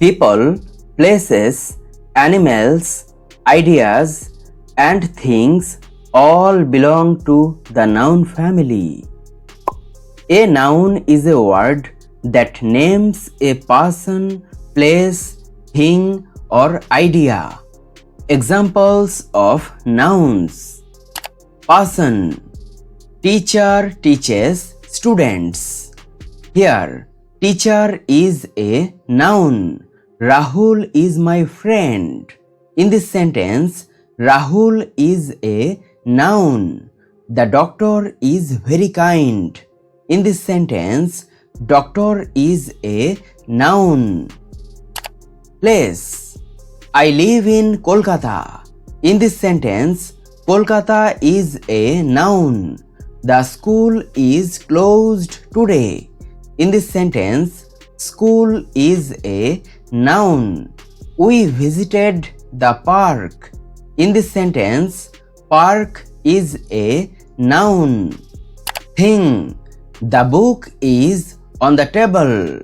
People, places, animals, ideas, and things all belong to the noun family. A noun is a word that names a person, place, thing, or idea. Examples of nouns: person, teacher teaches students. Here, teacher is a noun. Rahul is my friend. In this sentence, Rahul is a noun. The doctor is very kind. In this sentence, doctor is a noun. Place. I live in Kolkata. In this sentence, Kolkata is a noun. The school is closed today. In this sentence, school is a noun. We visited the park. In this sentence, park is a noun. Thing. The book is on the table.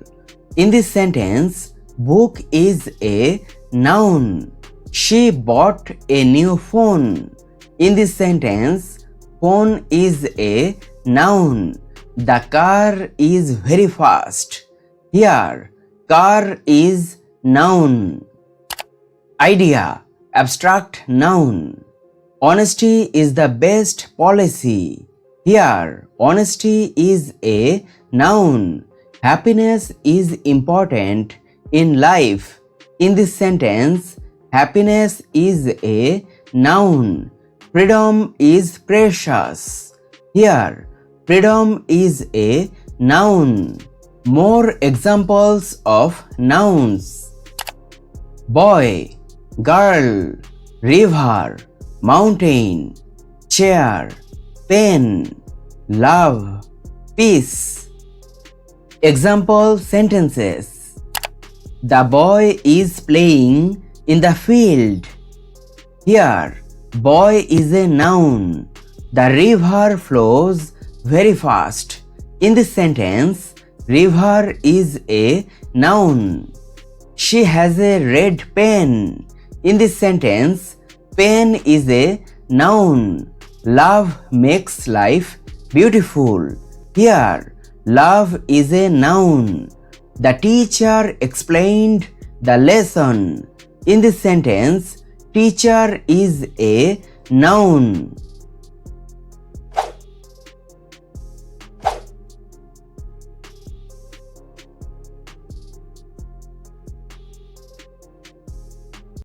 In this sentence, book is a noun. She bought a new phone. In this sentence, phone is a noun. The car is very fast. Here, car is noun. Idea, abstract noun. Honesty is the best policy. Here, honesty is a noun. Happiness is important in life. In this sentence, happiness is a noun. Freedom is precious. Here, freedom is a noun. More examples of nouns: boy, girl, river, mountain, chair, pen, love, peace. Example sentences: the boy is playing in the field. Here, boy is a noun. The river flows very fast. In this sentence, river is a noun. She has a red pen. In this sentence, pen is a noun. Love makes life beautiful. Here, love is a noun. The teacher explained the lesson. In this sentence, teacher is a noun.